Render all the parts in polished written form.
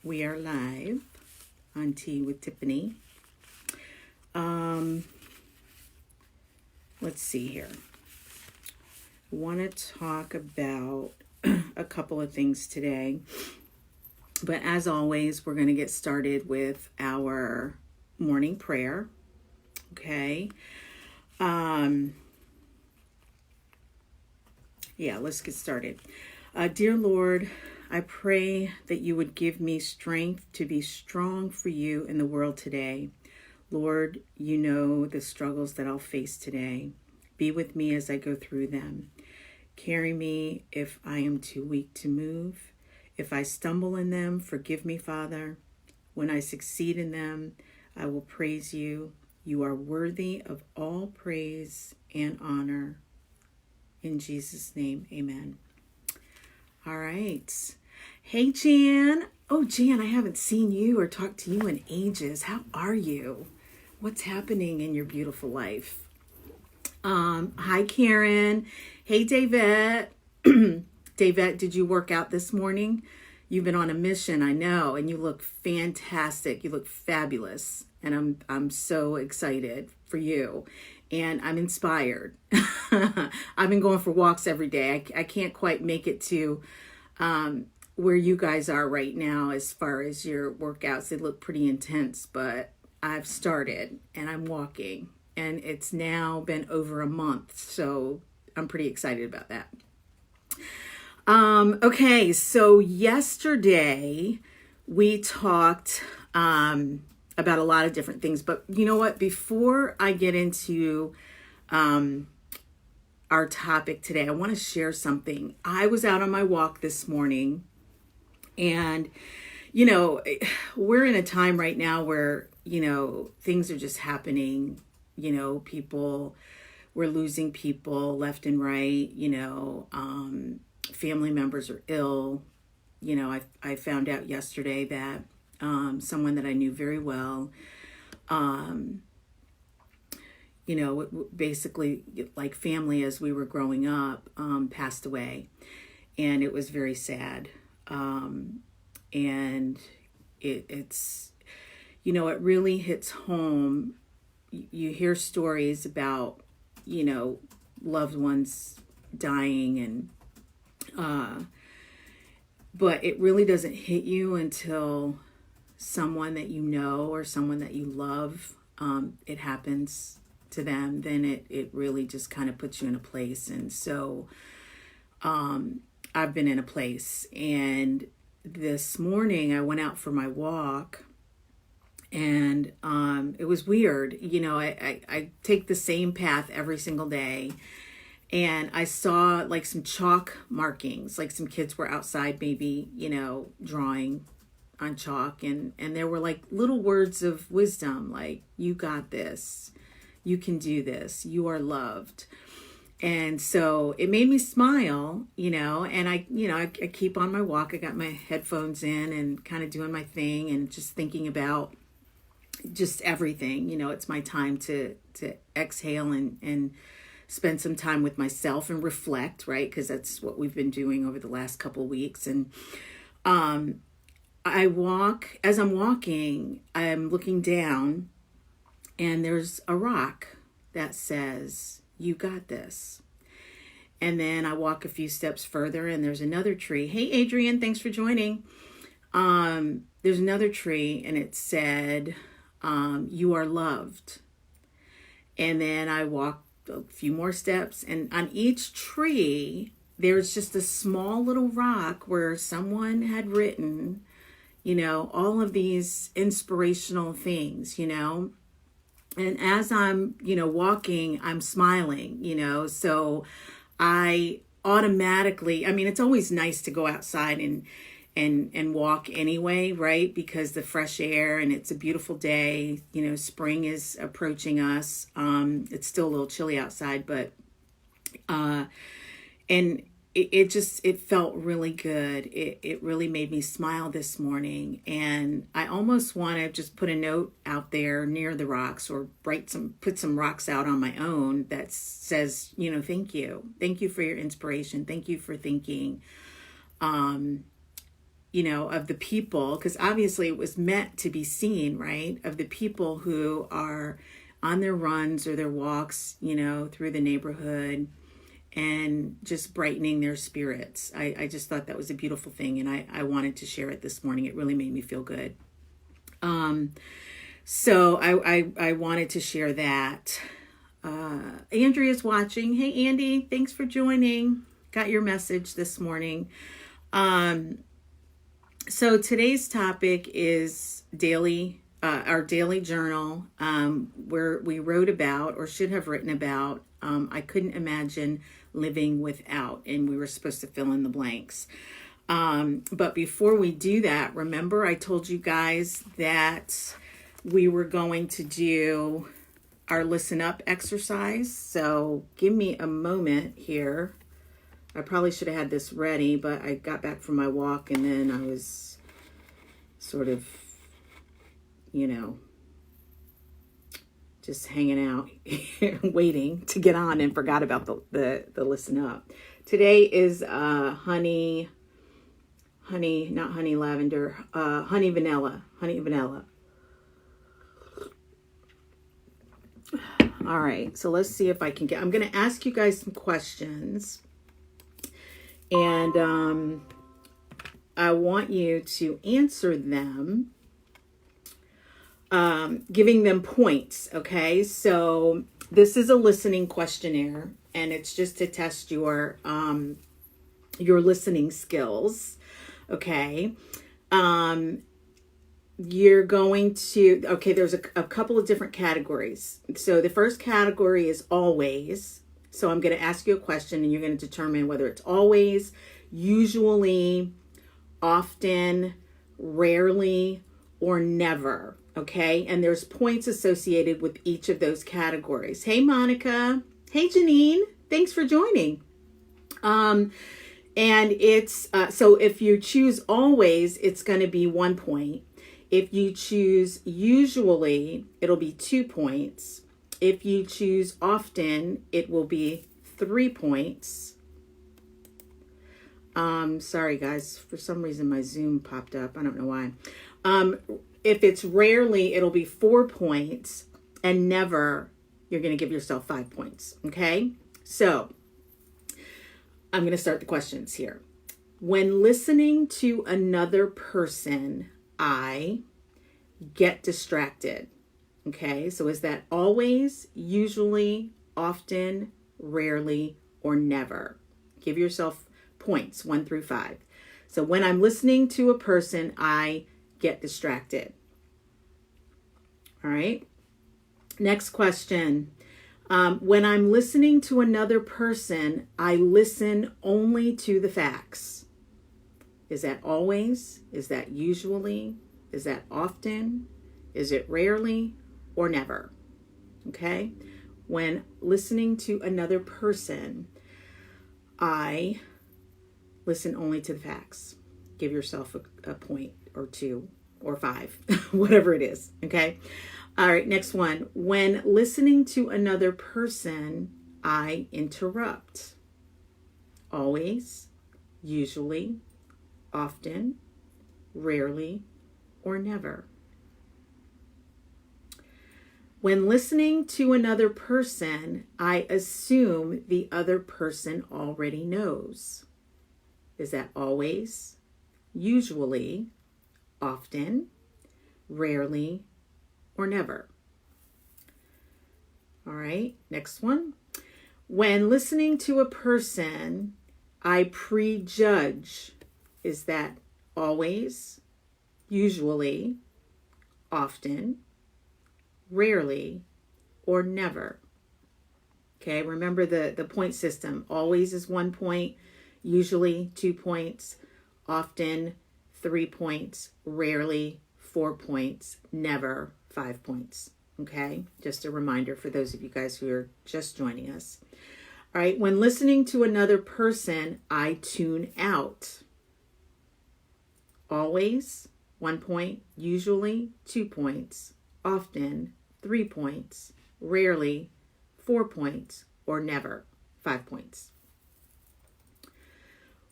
We are live on Tea with Tiffany. Let's see here. I want to talk about a couple of things today. But as always, we're going to get started with our morning prayer. Okay. Let's get started. Dear Lord, I pray that you would give me strength to be strong for you in the world today. Lord, you know the struggles that I'll face today. Be with me as I go through them. Carry me if I am too weak to move. If I stumble in them, forgive me, Father. When I succeed in them, I will praise you. You are worthy of all praise and honor. In Jesus' name, amen. All right. Hey, Jan. Oh, Jan, I haven't seen you or talked to you in ages. How are you? What's happening in your beautiful life? Hi, Karen. Hey, Davette. Davette, did you work out this morning? You've been on a mission, I know, and you look fantastic. You look fabulous, and I'm so excited for you, and I'm inspired. I've been going for walks every day. I can't quite make it to where you guys are right now as far as your workouts. They look pretty intense, but I've started and I'm walking, and it's now been over a month, so I'm pretty excited about that. Okay, so yesterday we talked about a lot of different things, but you know what? Before I get into our topic today, I want to share something. I was out on my walk this morning, and you know, we're in a time right now where, you know, things are just happening. You know, we're losing people left and right. You know, family members are ill. You know, I found out yesterday that someone that I knew very well, you know, basically like family as we were growing up, passed away. And it was very sad. And it's, you know, it really hits home. You hear stories about, you know, loved ones dying, and but it really doesn't hit you until someone that you know or someone that you love, it happens to them. Then it really just kind of puts you in a place. And so I've been in a place, and this morning I went out for my walk, and it was weird. You know, I take the same path every single day, and I saw like some chalk markings, like some kids were outside maybe, you know, drawing on chalk, and there were like little words of wisdom, like, you got this, you can do this, you are loved. And so it made me smile, you know, and I keep on my walk. I got my headphones in and kind of doing my thing and just thinking about just everything. You know, it's my time to exhale and spend some time with myself and reflect, right? Because that's what we've been doing over the last couple of weeks. And as I'm walking, I'm looking down, and there's a rock that says, you got this. And then I walk a few steps further, and there's another tree. Hey, Adrian, thanks for joining. There's another tree, and it said, you are loved. And then I walked a few more steps, and on each tree, there's just a small little rock where someone had written, you know, all of these inspirational things, you know. And as I'm, you know, walking, I'm smiling, you know, so I automatically, I mean, it's always nice to go outside and walk anyway, right? Because the fresh air, and it's a beautiful day, you know, spring is approaching us. It's still a little chilly outside, but, and it felt really good. It really made me smile this morning. And I almost want to just put a note out there near the rocks, or put some rocks out on my own that says, you know, thank you. Thank you for your inspiration. Thank you for thinking, of the people, because obviously it was meant to be seen, right? Of the people who are on their runs or their walks, through the neighborhood and just brightening their spirits. I just thought that was a beautiful thing. And I wanted to share it this morning. It really made me feel good. So I wanted to share that. Andrea's watching. Hey, Andy, thanks for joining. Got your message this morning. So today's topic is our daily journal, where we wrote about, or should have written about, I couldn't imagine living without, and we were supposed to fill in the blanks. But before we do that, remember I told you guys that we were going to do our listen up exercise. So give me a moment here. I probably should have had this ready, but I got back from my walk and then I was sort of, just hanging out, waiting to get on, and forgot about the listen up. Today is not honey lavender, honey vanilla. All right, so let's see if I can I'm going to ask you guys some questions. And I want you to answer them, giving them points, okay? So this is a listening questionnaire, and it's just to test your listening skills, okay? You're going to, there's a couple of different categories. So the first category is always. So I'm going to ask you a question and you're going to determine whether it's always, usually, often, rarely, or never. Okay. And there's points associated with each of those categories. Hey, Monica. Hey, Janine. Thanks for joining. And it's, so if you choose always, it's going to be 1 point. If you choose usually, it'll be 2 points. If you choose often, it will be 3 points. Sorry guys, for some reason my Zoom popped up. I don't know why. If it's rarely, it'll be 4 points, and never, you're going to give yourself 5 points. Okay. So I'm going to start the questions here. When listening to another person, I get distracted. Okay, so is that always, usually, often, rarely, or never? Give yourself points 1 through 5. So when I'm listening to a person, I get distracted. All right. Next question. When I'm listening to another person, I listen only to the facts. Is that always? Is that usually? Is that often? Is it rarely? Or never? Okay. When listening to another person, I listen only to the facts. Give yourself a point or 2 or 5, whatever it is. Okay. All right. Next one. When listening to another person, I interrupt. Always, usually, often, rarely, or never. When listening to another person, I assume the other person already knows. Is that always, usually, often, rarely, or never? All right, next one. When listening to a person, I prejudge. Is that always, usually, often, rarely, or never? Okay, remember the point system. Always is 1 point, usually 2 points, often 3 points, rarely 4 points, never 5 points. Okay, just a reminder for those of you guys who are just joining us. All right, when listening to another person, I tune out. Always 1 point, usually 2 points, often 3 points, rarely 4 points, or never 5 points.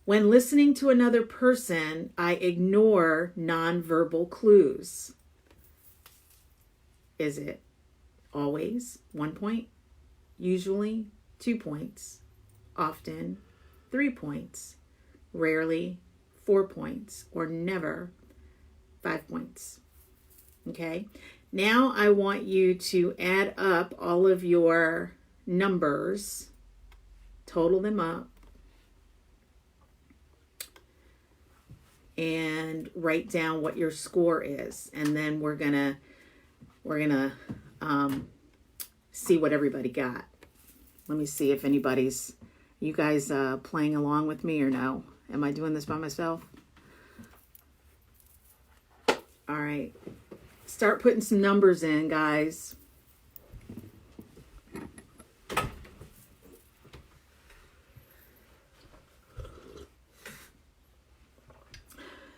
When listening to another person, I ignore nonverbal clues. Is it always 1 point? Usually 2 points? Often 3 points? Rarely 4 points? Or never 5 points? Okay. Now I want you to add up all of your numbers, total them up, and write down what your score is. And then we're gonna see what everybody got. Let me see if anybody's, you guys playing along with me or no? Am I doing this by myself? All right. Start putting some numbers in, guys.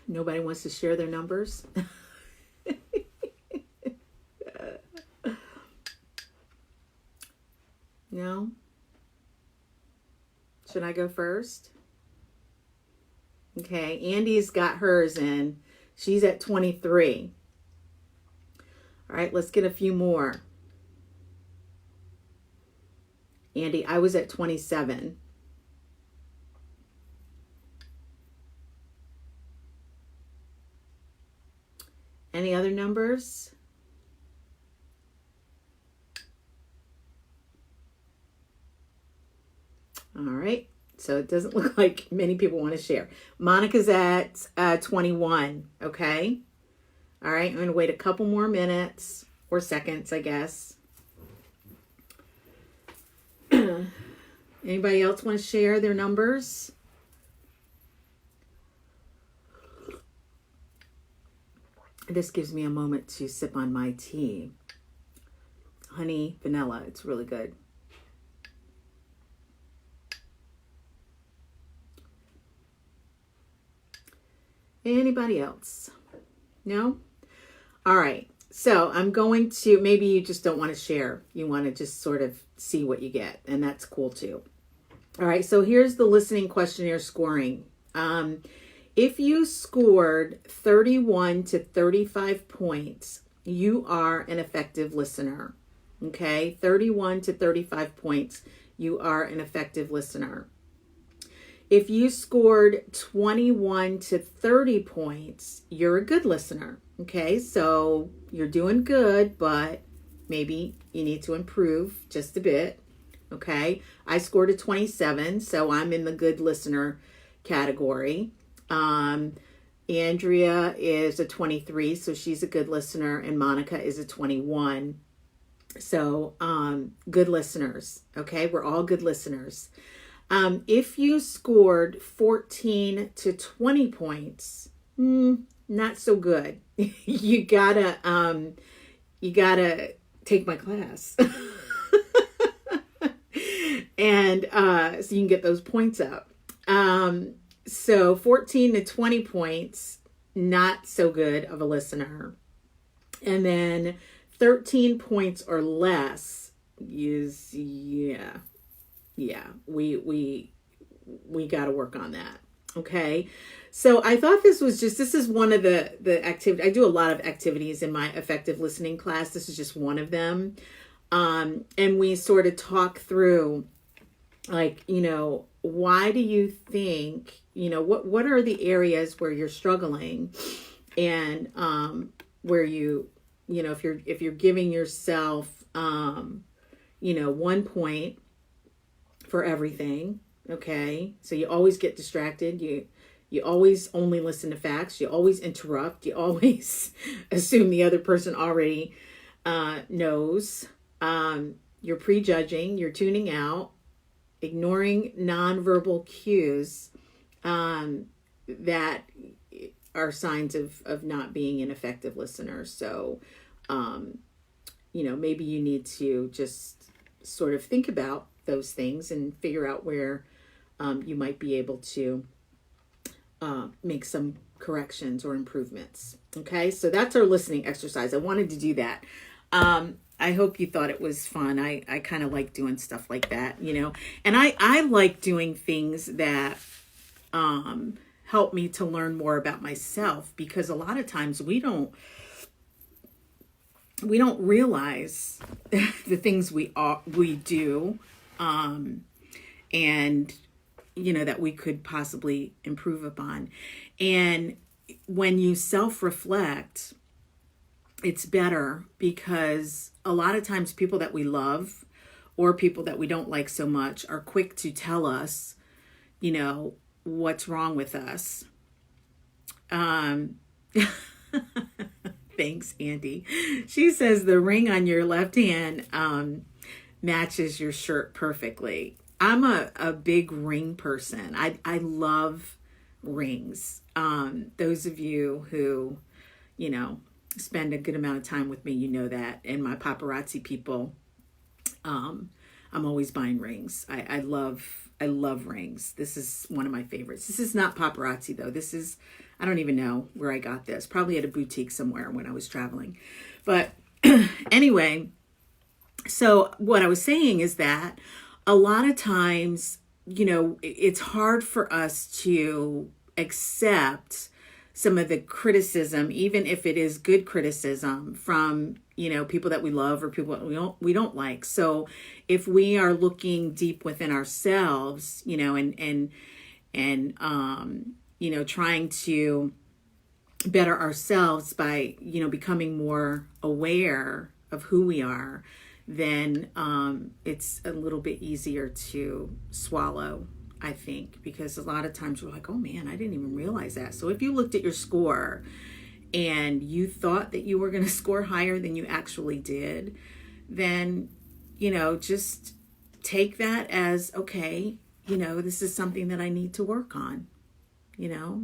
Nobody wants to share their numbers? No? Should I go first? Okay, Andy's got hers in. She's at 23. All right, let's get a few more. Andy, I was at 27. Any other numbers? All right. So it doesn't look like many people want to share. Monica's at 21. Okay. All right. I'm going to wait a couple more minutes or seconds, I guess. Anybody else want to share their numbers? This gives me a moment to sip on my tea. Honey vanilla. It's really good. Anybody else? No? All right. So I'm going to, maybe you just don't want to share. You want to just sort of see what you get. And that's cool too. All right. So here's the listening questionnaire scoring. If you scored 31 to 35 points, you are an effective listener. Okay. 31 to 35 points, you are an effective listener. If you scored 21 to 30 points, you're a good listener. Okay, so you're doing good, but maybe you need to improve just a bit. Okay, I scored a 27, so I'm in the good listener category. Andrea is a 23, so she's a good listener, and Monica is a 21. So good listeners. Okay, we're all good listeners. If you scored 14 to 20 points, not so good. You gotta take my class. And, so you can get those points up. So 14 to 20 points, not so good of a listener. And then 13 points or less is, yeah, we got to work on that. Okay. So I thought this is one of the activity. I do a lot of activities in my effective listening class. This is just one of them. And we sort of talk through, like, why do you think, what are the areas where you're struggling, and where if you're giving yourself 1 point for everything. Okay. So you always get distracted. You always only listen to facts. You always interrupt. You always assume the other person already knows. You're prejudging. You're tuning out. Ignoring nonverbal cues that are signs of not being an effective listener. So, maybe you need to just sort of think about those things and figure out where you might be able to make some corrections or improvements. Okay, so that's our listening exercise. I wanted to do that. I hope you thought it was fun. I kind of like doing stuff like that, and I like doing things that helped me to learn more about myself, because a lot of times we don't realize the things we do, and that we could possibly improve upon. And when you self-reflect, it's better, because a lot of times people that we love or people that we don't like so much are quick to tell us, what's wrong with us. Thanks, Andy. She says the ring on your left hand matches your shirt perfectly. I'm a big ring person. I love rings. Those of you who, spend a good amount of time with me, that. And my paparazzi people, I'm always buying rings. I love rings. This is one of my favorites. This is not paparazzi though. This is, I don't even know where I got this. Probably at a boutique somewhere when I was traveling. But anyway, so what I was saying is that a lot of times, it's hard for us to accept some of the criticism, even if it is good criticism from, people that we love or people that we don't like. So if we are looking deep within ourselves, and trying to better ourselves by, becoming more aware of who we are, then it's a little bit easier to swallow, I think, because a lot of times we're like, oh man, I didn't even realize that. So if you looked at your score and you thought that you were going to score higher than you actually did, then, just take that as, okay, this is something that I need to work on,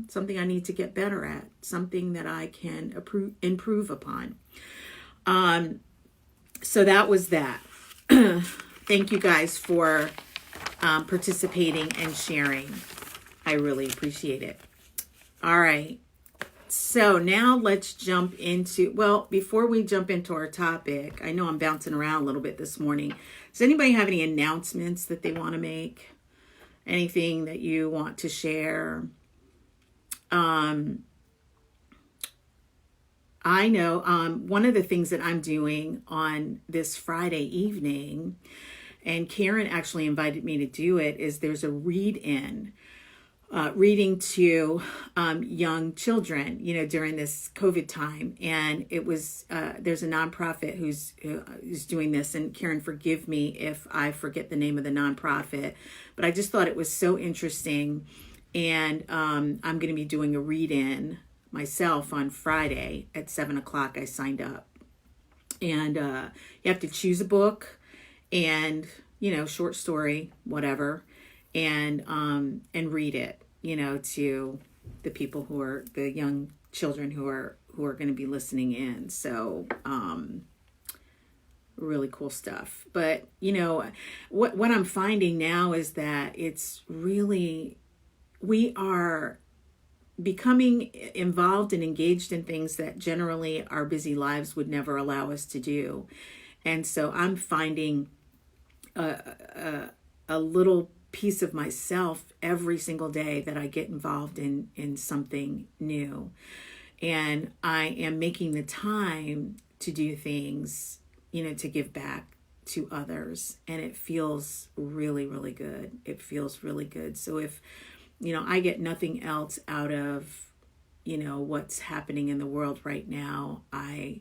something I need to get better at, something that I can improve upon. So that was that. Thank you guys for participating and sharing. I really appreciate it. All right. So now let's jump into, before we jump into our topic, I know I'm bouncing around a little bit this morning. Does anybody have any announcements that they want to make? Anything that you want to share? I know one of the things that I'm doing on this Friday evening, and Karen actually invited me to do it, is there's a read-in, reading to young children, during this COVID time. And it was, there's a nonprofit who's doing this, and Karen, forgive me if I forget the name of the nonprofit, but I just thought it was so interesting. And I'm going to be doing a read-in myself on Friday at 7:00. I signed up, and you have to choose a book and, short story, whatever, and read it, to the people who are the young children who are going to be listening in. So, really cool stuff. But, what I'm finding now is that it's really, we are becoming involved and engaged in things that generally our busy lives would never allow us to do. And so I'm finding a little piece of myself every single day that I get involved in something new. And I am making the time to do things, to give back to others. And it feels really, really good. It feels really good. So if, I get nothing else out of, what's happening in the world right now, I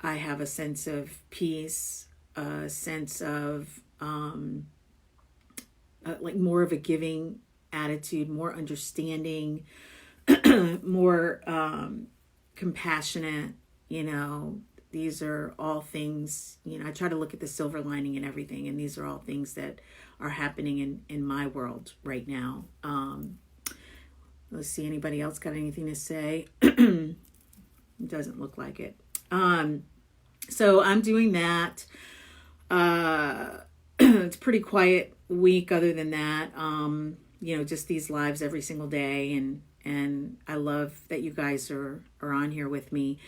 have a sense of peace, a sense of like more of a giving attitude, more understanding, more compassionate. These are all things, I try to look at the silver lining in everything, and these are all things that are happening in my world right now. Let's see, anybody else got anything to say? It doesn't look like it. So I'm doing that. It's a pretty quiet week other than that. Just these lives every single day, and I love that you guys are on here with me.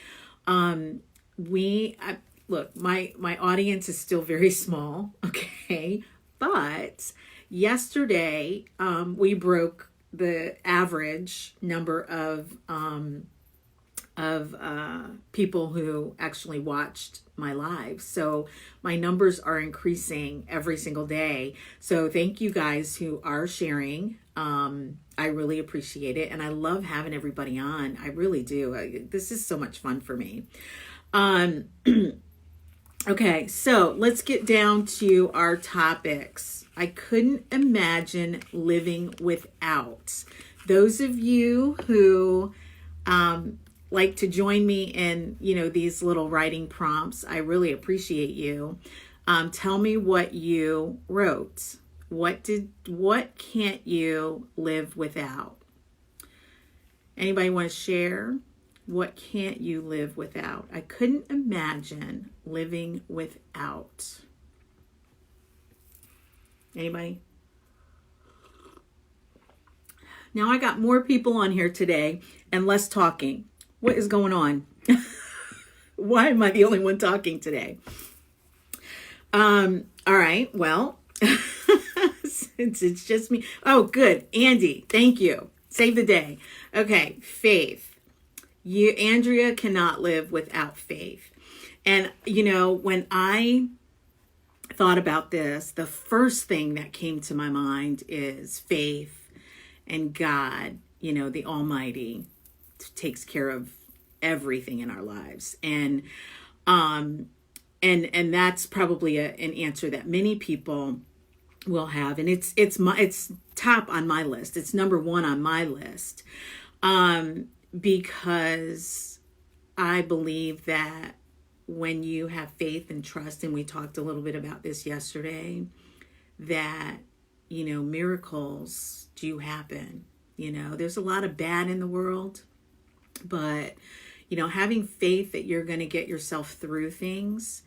Look, my audience is still very small, okay? But yesterday, we broke the average number of people who actually watched my live. So my numbers are increasing every single day. So thank you guys who are sharing. I really appreciate it. And I love having everybody on. I really do. This is so much fun for me. Okay, so let's get down to our topics. I couldn't imagine living without. Those of you who like to join me in, these little writing prompts, I really appreciate you. Tell me what you wrote. What can't you live without? Anybody want to share? What can't you live without? I couldn't imagine living without. Anybody? Now I got more people on here today and less talking. What is going on? Why am I the only one talking today? All right. Well, since it's just me. Oh, good. Andy, thank you. Save the day. Okay. Faith. Andrea cannot live without faith. And, when I thought about this, the first thing that came to my mind is faith and God, the Almighty takes care of everything in our lives. And that's probably an answer that many people will have. And it's top on my list. It's number one on my list. Because I believe that when you have faith and trust, and we talked a little bit about this yesterday, that, miracles do happen. There's a lot of bad in the world, but, having faith that you're going to get yourself through things,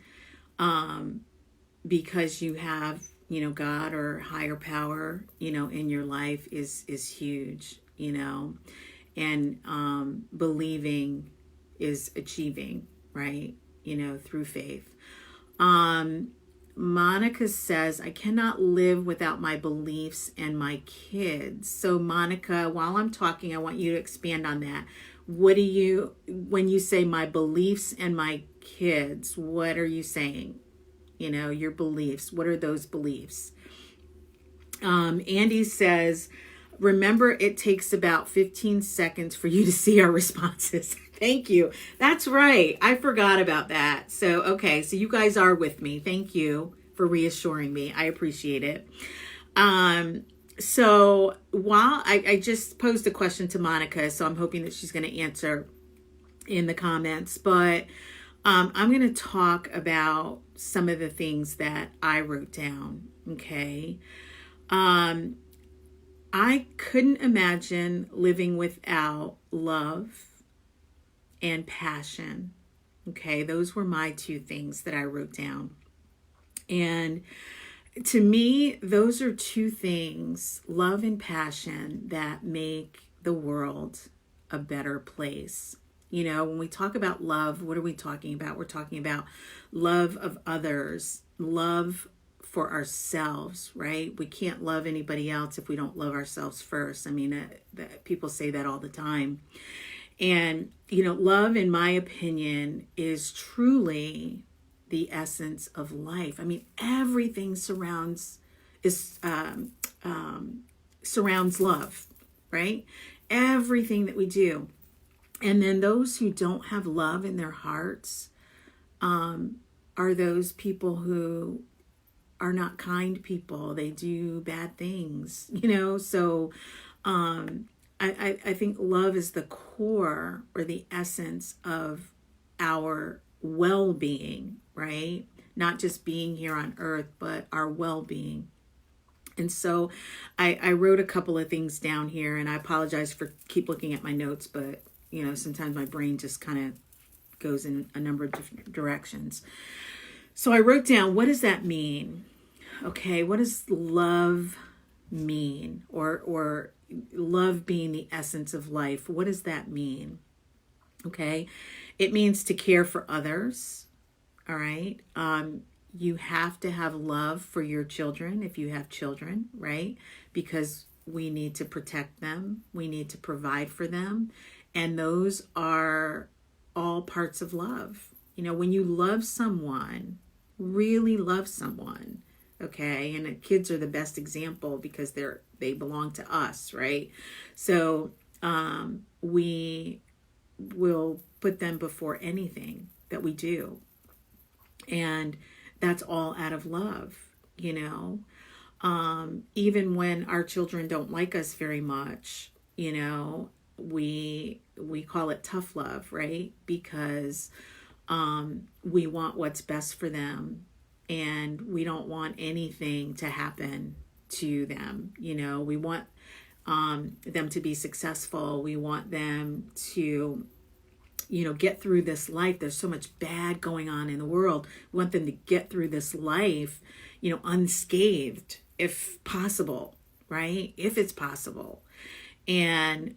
because you have, God or higher power, in your life is huge, and believing is achieving, right? Through faith. Monica says, I cannot live without my beliefs and my kids. So Monica, while I'm talking, I want you to expand on that. When you say my beliefs and my kids, what are you saying? Your beliefs. What are those beliefs? Andy says, remember, it takes about 15 seconds for you to see our responses. Thank you. That's right. I forgot about that. So, okay. So you guys are with me. Thank you for reassuring me. I appreciate it. So while I just posed a question to Monica, so I'm hoping that she's going to answer in the comments, but I'm going to talk about some of the things that I wrote down. Okay. I couldn't imagine living without love and passion. Okay, those were my two things that I wrote down. And to me, those are two things, love and passion, that make the world a better place. When we talk about love, what are we talking about? We're talking about love of others, love for ourselves, right? We can't love anybody else if we don't love ourselves first. I mean, people say that all the time. And, love, in my opinion, is truly the essence of life. I mean, everything surrounds love, right? Everything that we do. And then those who don't have love in their hearts are those people who are not kind people. They do bad things, so I think love is the core or the essence of our well-being, right? Not just being here on earth, but our well-being. And so I wrote a couple of things down here, and I apologize for keep looking at my notes, but sometimes my brain just kind of goes in a number of different directions. So I wrote down, what does that mean? Okay, what does love mean? Or love being the essence of life. What does that mean? Okay, it means to care for others. All right. You have to have love for your children if you have children, right? Because we need to protect them. We need to provide for them. And those are all parts of love. When you love someone, really love someone, okay? And kids are the best example because they belong to us, right? So we will put them before anything that we do. And that's all out of love, even when our children don't like us very much, we call it tough love, right? Because we want what's best for them, and we don't want anything to happen to them. We want them to be successful. We want them to get through this life. There's so much bad going on in the world. We want them to get through this life, unscathed, if possible, right? If it's possible. And,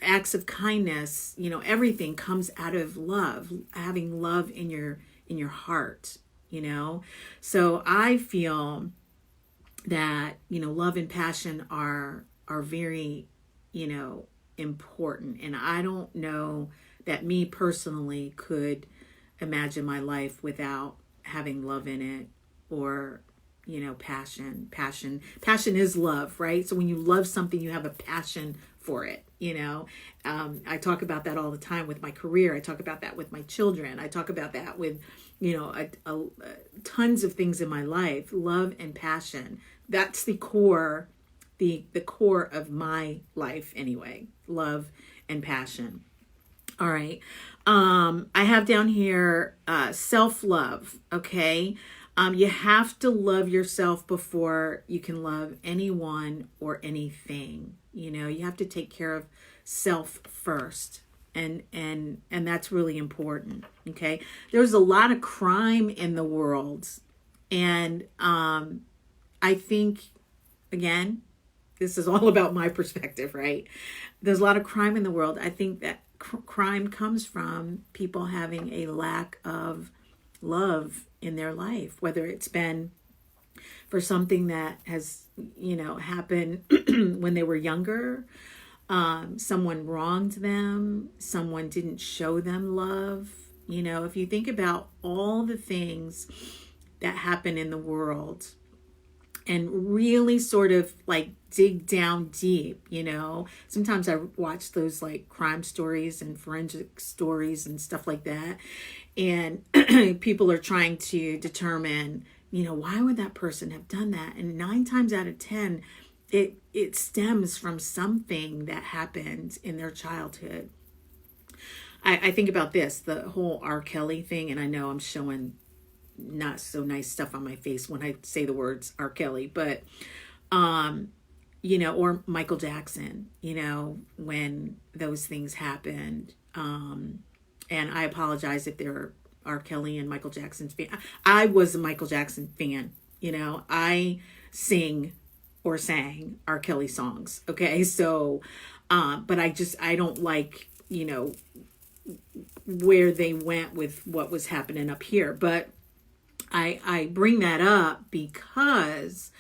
acts of kindness, everything comes out of love, having love in your heart, So I feel that, love and passion are very, important. And I don't know that me personally could imagine my life without having love in it, or passion is love, right? So when you love something, you have a passion for it. I talk about that all the time with my career. I talk about that with my children. I talk about that with tons of things in my life. Love and passion, that's the core of my life anyway. Love and passion. All right. I have down here self-love. Okay. You have to love yourself before you can love anyone or anything. You have to take care of self first. And that's really important. Okay. There's a lot of crime in the world. And I think, again, this is all about my perspective, right? There's a lot of crime in the world. I think that crime comes from people having a lack of love in their life, whether it's been for something that has, happened when they were younger, someone wronged them, someone didn't show them love. If you think about all the things that happen in the world and really sort of like dig down deep, sometimes I watch those like crime stories and forensic stories and stuff like that. And people are trying to determine, why would that person have done that? And 9 times out of 10, it stems from something that happened in their childhood. I think about this, the whole R. Kelly thing, and I know I'm showing not so nice stuff on my face when I say the words R. Kelly, but, or Michael Jackson, when those things happened. And I apologize if there are R. Kelly and Michael Jackson's fan. I was a Michael Jackson fan. I sing or sang R. Kelly songs. Okay. So, but I don't like, where they went with what was happening up here. But I bring that up because,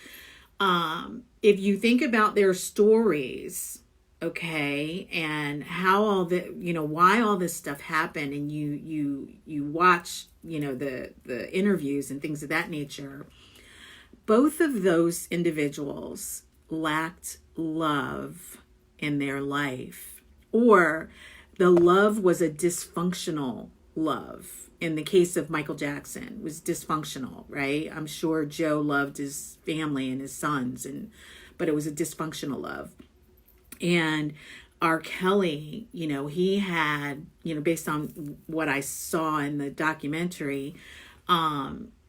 if you think about their stories, okay, and how all the, why all this stuff happened, and you watch, the interviews and things of that nature, both of those individuals lacked love in their life, or the love was a dysfunctional love. In the case of Michael Jackson, it was dysfunctional, right? I'm sure Joe loved his family and his sons, but it was a dysfunctional love. And R. Kelly, he had, based on what I saw in the documentary,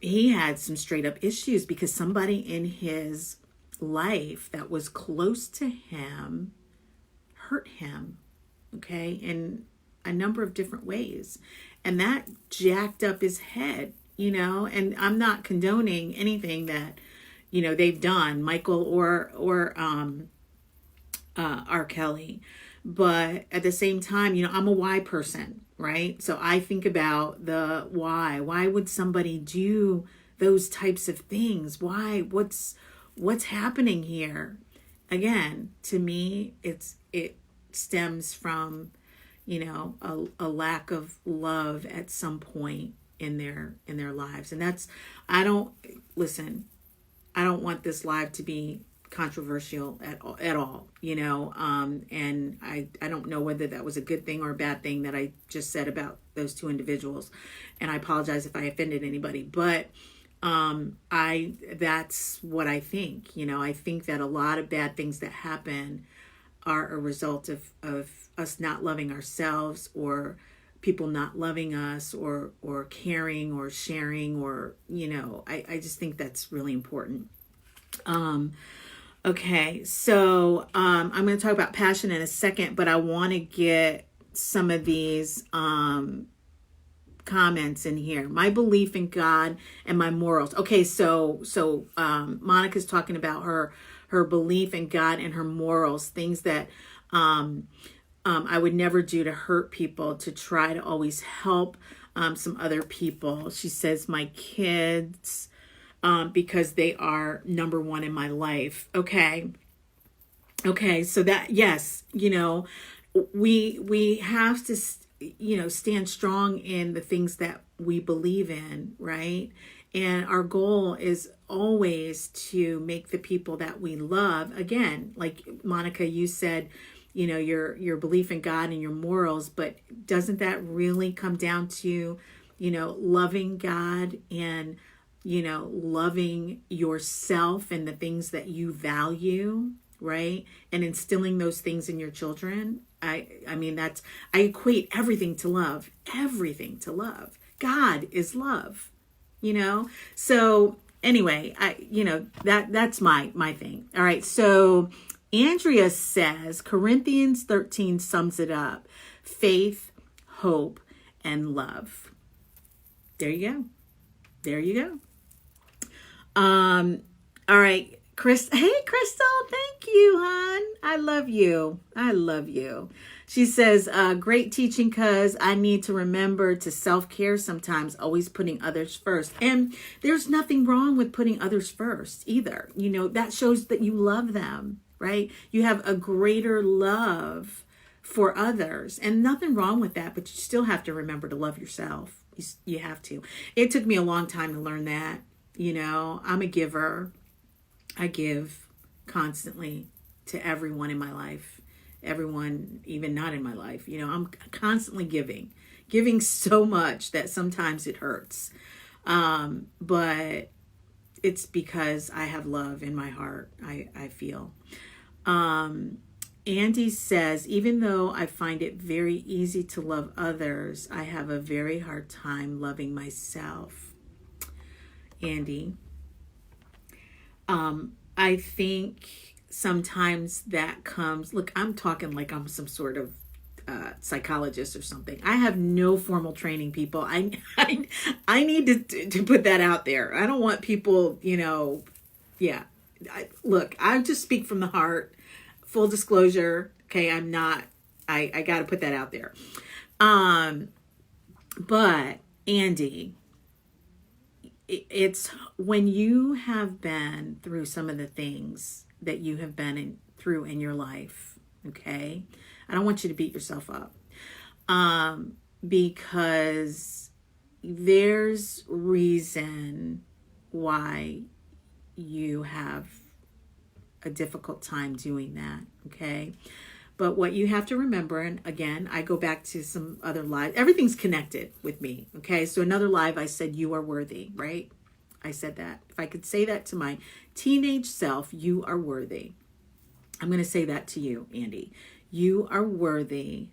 he had some straight up issues because somebody in his life that was close to him hurt him, okay, in a number of different ways. And that jacked up his head, and I'm not condoning anything that, they've done, Michael or R. Kelly. But at the same time, I'm a why person, right? So I think about the why. Why would somebody do those types of things? Why? what's happening here? Again, to me, it stems from, a lack of love at some point in their lives. And that's, I don't want this live to be controversial at all, and I don't know whether that was a good thing or a bad thing that I just said about those two individuals. And I apologize if I offended anybody, but that's what I think. I think that a lot of bad things that happen are a result of us not loving ourselves, or people not loving us, or caring or sharing, or, I just think that's really important. Okay, so I'm going to talk about passion in a second, but I want to get some of these comments in here. My belief in God and my morals. Okay, so Monica's talking about her belief in God and her morals, things that I would never do to hurt people, to try to always help some other people. She says, my kids, because they are number one in my life. Okay, so that, yes, we have to, stand strong in the things that we believe in, right? And our goal is always to make the people that we love, again, like Monica, you said, your belief in God and your morals, but doesn't that really come down to, loving God and, loving yourself and the things that you value, right? And instilling those things in your children. I equate everything to love. God is love, So anyway, that's my thing. All right. So Andrea says Corinthians 13 sums it up: faith, hope, and love. There you go. All right, hey, Crystal, thank you, hon. I love you. She says, great teaching, cuz I need to remember to self-care sometimes, always putting others first. And there's nothing wrong with putting others first either. That shows that you love them, right? You have a greater love for others, and nothing wrong with that, but you still have to remember to love yourself. You have to. It took me a long time to learn that. I'm a giver. I give constantly to everyone in my life, everyone even not in my life. I'm constantly giving so much that sometimes it hurts. But it's because I have love in my heart, I feel. Andy says, even though I find it very easy to love others, I have a very hard time loving myself. Andy, I think sometimes that comes, look, I'm talking like I'm some sort of psychologist or something. I have no formal training, people. I need to put that out there. I don't want people, yeah. Look, I just speak from the heart. Full disclosure. Okay, I'm not, I got to put that out there. But Andy, it's when you have been through some of the things that you have been through in your life, okay? I don't want you to beat yourself up, because there's reason why you have a difficult time doing that, okay? But what you have to remember, and again, I go back to some other lives. Everything's connected with me, okay? So another live, I said, you are worthy, right? I said that. If I could say that to my teenage self, you are worthy. I'm going to say that to you, Andy. You are worthy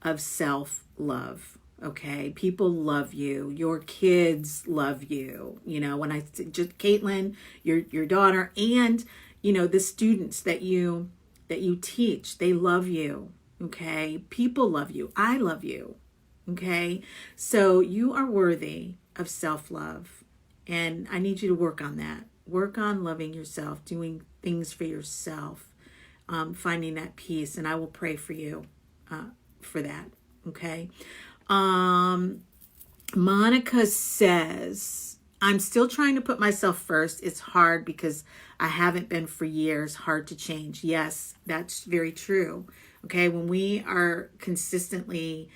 of self-love, okay? People love you. Your kids love you. When I just Caitlin, your daughter, and, the students that you teach, they love you, okay? People love you. I love you, okay? So you are worthy of self-love, and I need you to work on that. Work on loving yourself, doing things for yourself, finding that peace, and I will pray for you for that, okay? Monica says, I'm still trying to put myself first. It's hard because I haven't been for years. Hard to change. Yes, that's very true. Okay, when we are consistently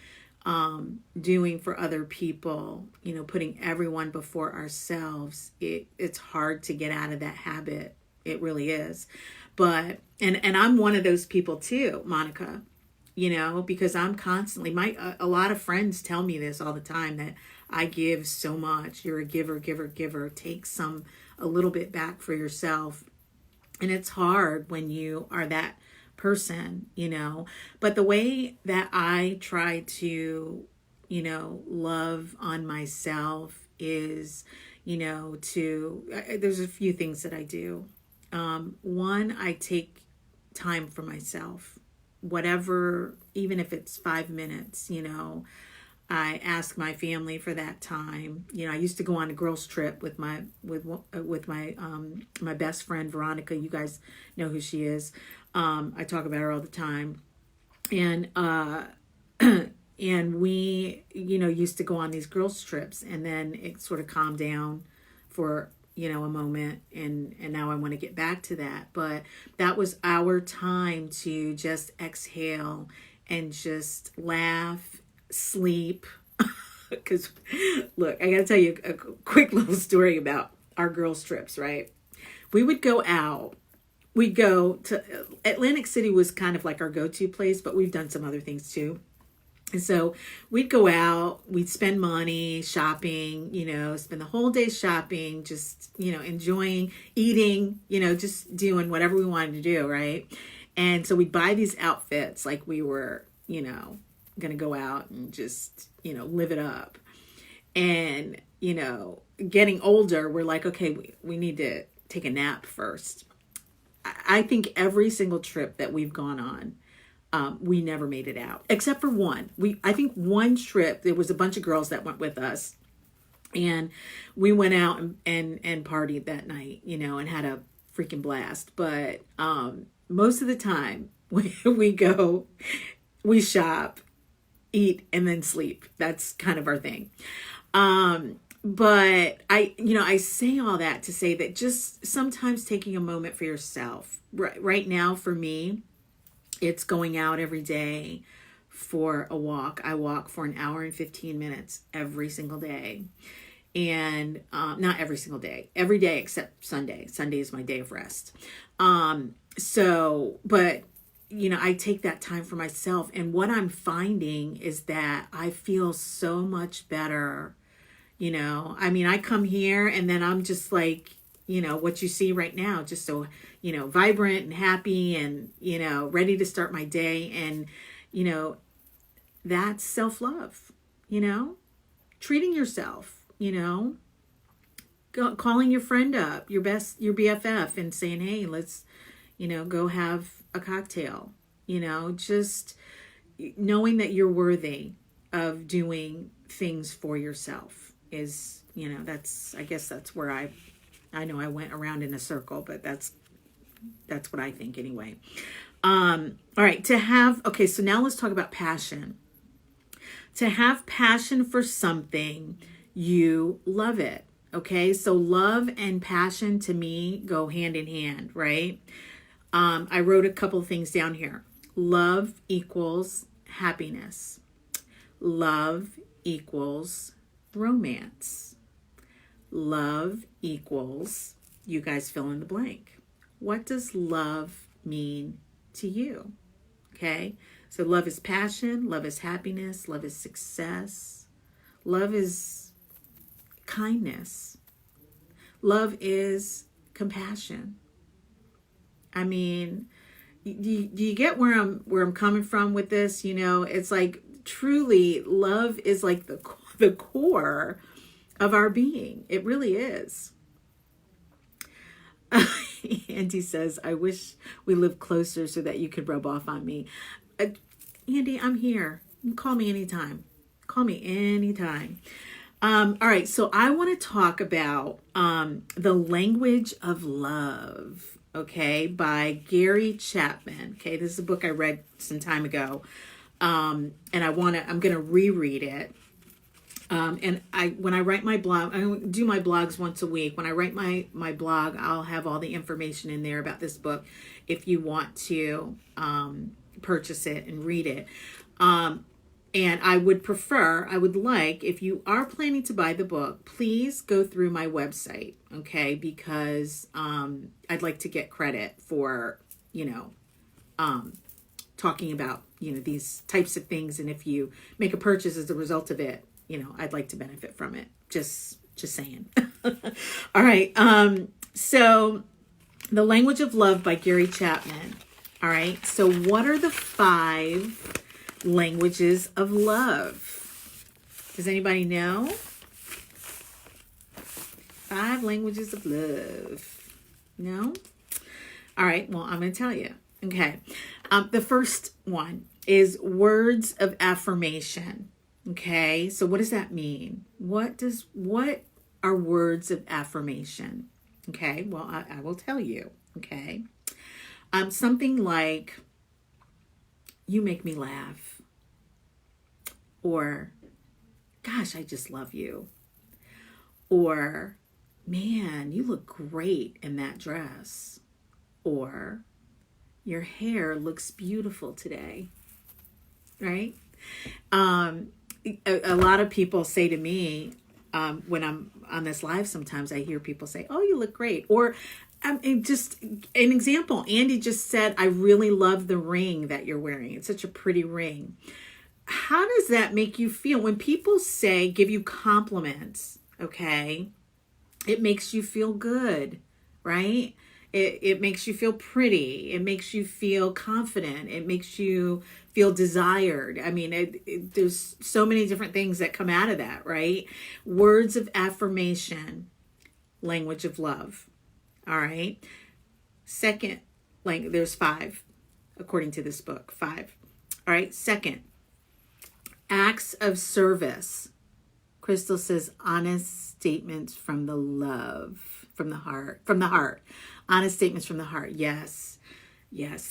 doing for other people, putting everyone before ourselves, it's hard to get out of that habit. It really is. But and I'm one of those people too, Monica. Because I'm constantly, a lot of friends tell me this all the time, that I give so much. You're a giver, giver, giver. Take a little bit back for yourself. And it's hard when you are that person, but the way that I try to, love on myself is, there's a few things that I do. One, I take time for myself, whatever, even if it's 5 minutes, I ask my family for that time. I used to go on a girls trip with my my best friend Veronica. You guys know who she is. I talk about her all the time, and and we used to go on these girls trips, and then it sort of calmed down for a moment, and now I want to get back to that. But that was our time to just exhale and just laugh, sleep. Because look, I gotta tell you a quick little story about our girls trips, right? We would go out. We'd go to Atlantic City, was kind of like our go-to place, but we've done some other things too. And so we'd go out, we'd spend money shopping, spend the whole day shopping, just, enjoying, eating, just doing whatever we wanted to do, right? And so we'd buy these outfits like we were, going to go out and just, live it up. And, getting older, we're like, okay, we need to take a nap first. I think every single trip that we've gone on, we never made it out, except for one. I think one trip, there was a bunch of girls that went with us, and we went out and partied that night, and had a freaking blast. But most of the time, we go, we shop, eat, and then sleep. That's kind of our thing. But I say all that to say that just sometimes taking a moment for yourself. Right now, for me, it's going out every day for a walk. I walk for an hour and 15 minutes every single day. And not every single day, every day except Sunday. Sunday is my day of rest. But I take that time for myself. And what I'm finding is that I feel so much better. I come here and then I'm just like, what you see right now, just so, vibrant and happy and, ready to start my day. And, that's self-love, treating yourself, calling your friend up, your BFF, and saying, hey, let's, go have a cocktail, just knowing that you're worthy of doing things for yourself is, I guess that's where I know I went around in a circle, but that's what I think anyway. All right, so now let's talk about passion. To have passion for something, you love it. Okay, so love and passion to me go hand in hand, right? I wrote a couple of things down here. Love equals happiness. Love equals romance. Love equals, you guys fill in the blank. What does love mean to you? Okay, so love is passion, love is happiness, love is success, love is kindness, love is compassion. Do you get where I'm coming from with this? It's like truly love is like the core of our being. It really is. Andy says, I wish we lived closer so that you could rub off on me. Andy, I'm here. You can call me anytime. Call me anytime. All right, so I want to talk about The Language of Love, okay, by Gary Chapman. Okay, this is a book I read some time ago, and I'm going to reread it. And when I write my blog, I do my blogs once a week. When I write my blog, I'll have all the information in there about this book if you want to purchase it and read it. And I would like, if you are planning to buy the book, please go through my website, okay? Because I'd like to get credit for, talking about, these types of things. And if you make a purchase as a result of it, I'd like to benefit from it. Just saying. All right. So The Language of Love by Gary Chapman. All right. So what are the 5 languages of love? Does anybody know? 5 languages of love. No? All right. Well, I'm going to tell you. Okay. The first one is words of affirmation. Okay. So what does that mean? What are words of affirmation? Okay. Well, I will tell you. Okay. Something like, you make me laugh. Or, gosh, I just love you. Or, man, you look great in that dress. Or, your hair looks beautiful today. Right? A lot of people say to me, when I'm on this live, sometimes I hear people say, oh, you look great. Or just an example, Andy just said, I really love the ring that you're wearing. It's such a pretty ring. How does that make you feel? When people give you compliments, okay, it makes you feel good, right? It makes you feel pretty. It makes you feel confident. It makes you feel desired. I mean, there's so many different things that come out of that, right? Words of affirmation, language of love. All right. Second, there's 5, according to this book, 5. All right. Second, acts of service. Crystal says honest statements from the heart. Honest statements from the heart. Yes.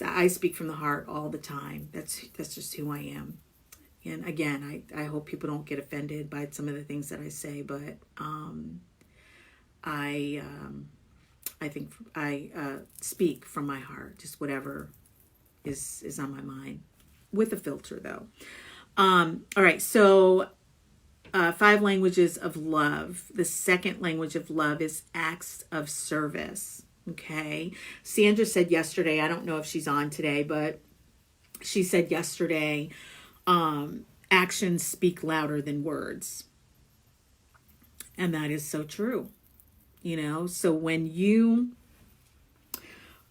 I speak from the heart all the time. That's just who I am. And again, I hope people don't get offended by some of the things that I say, but I think I speak from my heart, just whatever is on my mind, with a filter though. All right, so 5 languages of love. The second language of love is acts of service. Okay. Sandra said yesterday, I don't know if she's on today, but she said yesterday, actions speak louder than words. And that is so true. So when you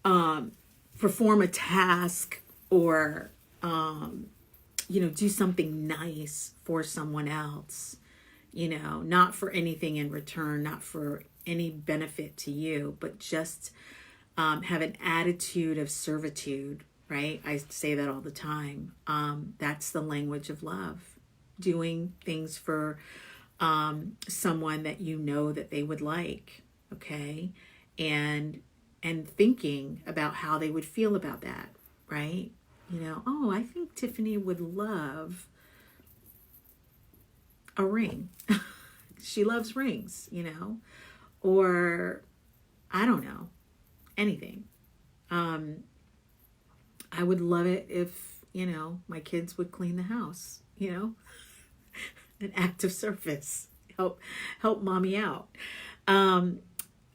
perform a task or, do something nice for someone else, not for anything in return, not for any benefit to you, but just have an attitude of servitude, right? I say that all the time. That's the language of love. Doing things for someone that that they would like, okay? And thinking about how they would feel about that, right? Oh, I think Tiffany would love a ring. She loves rings, or I don't know, anything. I would love it if, my kids would clean the house, an act of service, help mommy out.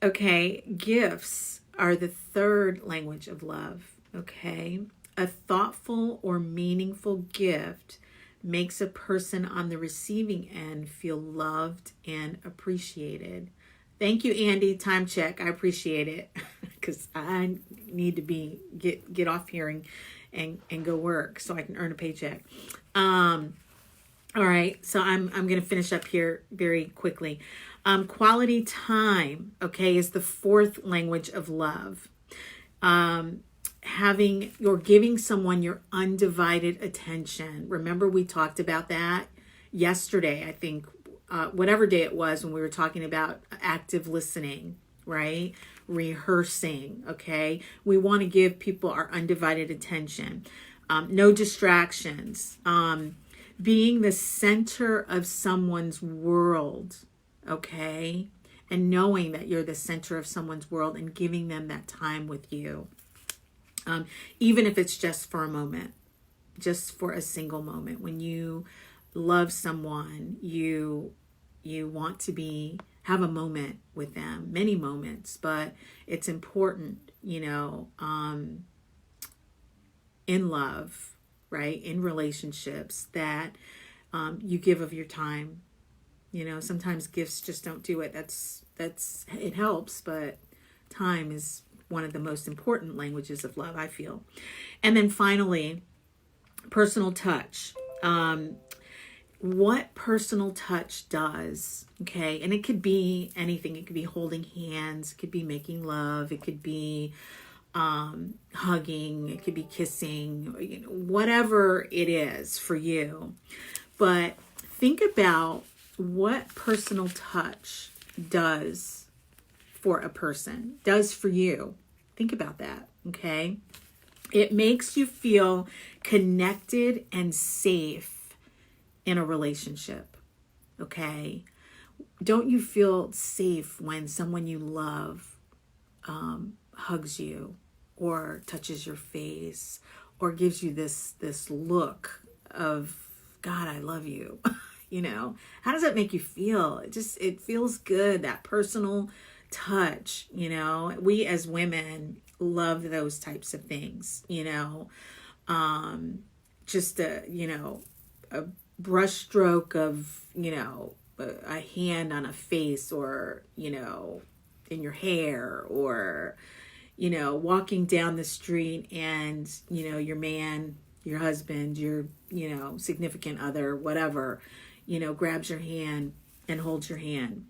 Okay. Gifts are the 3rd language of love. Okay. A thoughtful or meaningful gift makes a person on the receiving end feel loved and appreciated. Thank you, Andy. Time check. I appreciate it because I need to get off here and go work so I can earn a paycheck. All right. So I'm going to finish up here very quickly. Quality time, okay, is the 4th language of love. You're giving someone your undivided attention. Remember, we talked about that yesterday, I think, whatever day it was when we were talking about active listening, right? Rehearsing, okay? We want to give people our undivided attention. No distractions. being the center of someone's world, okay? And knowing that you're the center of someone's world and giving them that time with you. Even if it's just for a moment, just for a single moment. When you love someone, you want to have a moment with them, many moments, but it's important, in love, right? In relationships, that you give of your time. Sometimes gifts just don't do it. It helps, but time is one of the most important languages of love, I feel. And then finally, personal touch. What personal touch does, okay? And it could be anything. It could be holding hands. It could be making love. It could be hugging. It could be kissing, whatever it is for you. But think about what personal touch does for a person, does for you. Think about that, okay? It makes you feel connected and safe in a relationship, okay? Don't you feel safe when someone you love hugs you or touches your face or gives you this look of, God, I love you? How does that make you feel? It feels good, that personal touch. We as women love those types of things, just a brush stroke of, a hand on a face, or, in your hair, or, walking down the street and, your man, your husband, your, significant other, whatever, grabs your hand and holds your hand.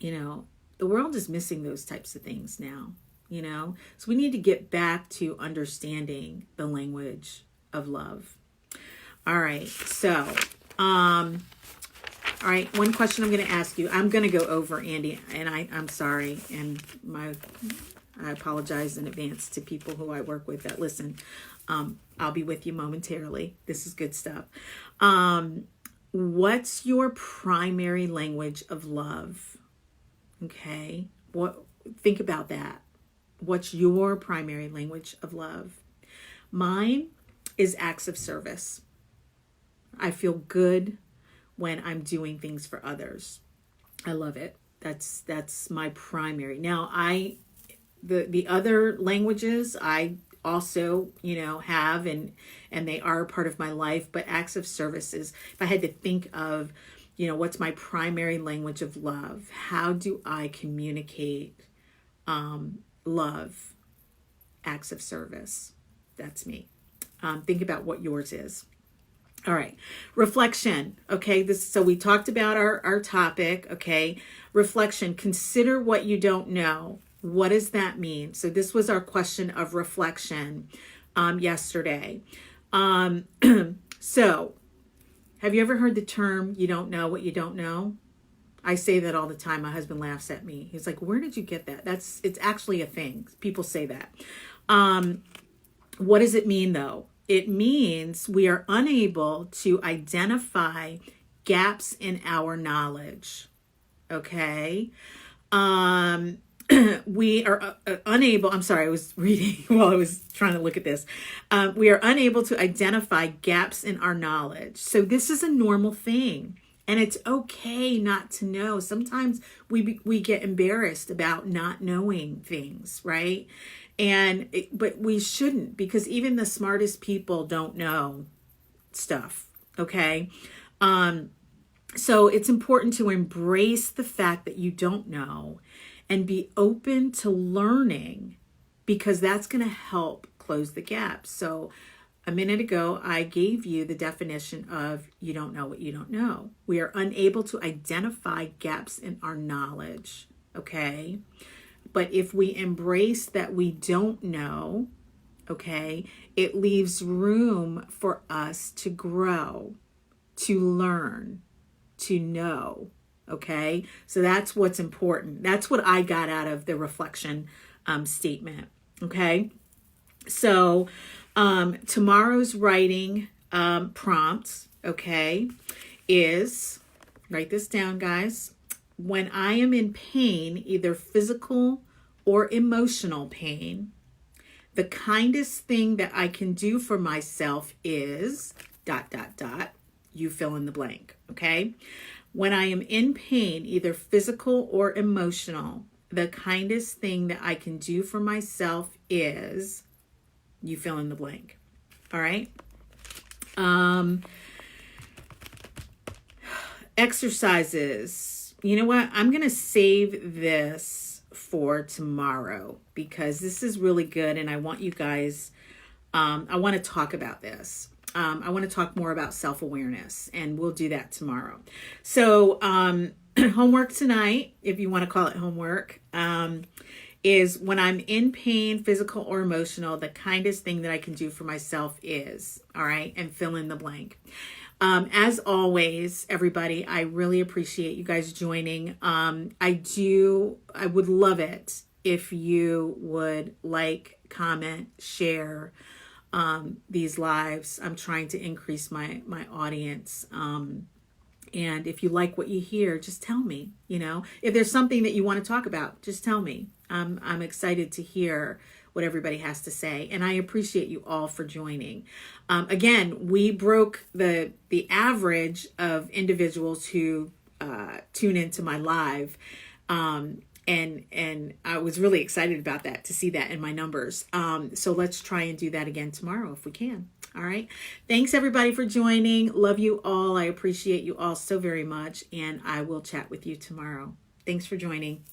The world is missing those types of things now, so we need to get back to understanding the language of love. All right. So, all right. One question I'm going to ask you. I'm going to go over, Andy, and I'm sorry. And I apologize in advance to people who I work with that listen. I'll be with you momentarily. This is good stuff. What's your primary language of love? Okay. Think about that. What's your primary language of love? Mine is acts of service. I feel good when I'm doing things for others. I love it. That's my primary. Now, the other languages I also, have, and they are part of my life, but acts of service is, if I had to think of, what's my primary language of love? How do I communicate love? Acts of service. That's me. Think about what yours is. All right. Reflection. Okay. So we talked about our topic. Okay. Reflection. Consider what you don't know. What does that mean? So this was our question of reflection yesterday. So have you ever heard the term, you don't know what you don't know? I say that all the time. My husband laughs at me. He's like, where did you get that? It's actually a thing. People say that. What does it mean though? It means we are unable to identify gaps in our knowledge. Okay. We are unable, I'm sorry, I was reading while I was trying to look at this. We are unable to identify gaps in our knowledge. So this is a normal thing. And it's okay not to know. Sometimes we get embarrassed about not knowing things, right? But we shouldn't, because even the smartest people don't know stuff, okay? So it's important to embrace the fact that you don't know and be open to learning, because that's going to help close the gap. So a minute ago, I gave you the definition of you don't know what you don't know. We are unable to identify gaps in our knowledge, okay? But if we embrace that we don't know, okay, it leaves room for us to grow, to learn, to know, okay? So that's what's important. That's what I got out of the reflection statement, okay? So tomorrow's writing prompts, okay, is, write this down, guys. When I am in pain, either physical or emotional pain, the kindest thing that I can do for myself is ... You fill in the blank, okay? When I am in pain, either physical or emotional, the kindest thing that I can do for myself is... You fill in the blank. All right? Exercises. You know what? I'm going to save this for tomorrow because this is really good and I want you guys, I want to talk about this. I want to talk more about self-awareness and we'll do that tomorrow. So homework tonight, if you want to call it homework, is when I'm in pain, physical or emotional, the kindest thing that I can do for myself is, all right, and fill in the blank. As always, everybody, I really appreciate you guys joining. I would love it if you would like, comment, share these lives. I'm trying to increase my audience. And if you like what you hear, just tell me, you know, if there's something that you want to talk about, just tell me. I'm excited to hear what everybody has to say. And I appreciate you all for joining. Again, we broke the average of individuals who tune into my live. And I was really excited about that, to see that in my numbers. So let's try and do that again tomorrow if we can. All right. Thanks everybody for joining. Love you all. I appreciate you all so very much. And I will chat with you tomorrow. Thanks for joining.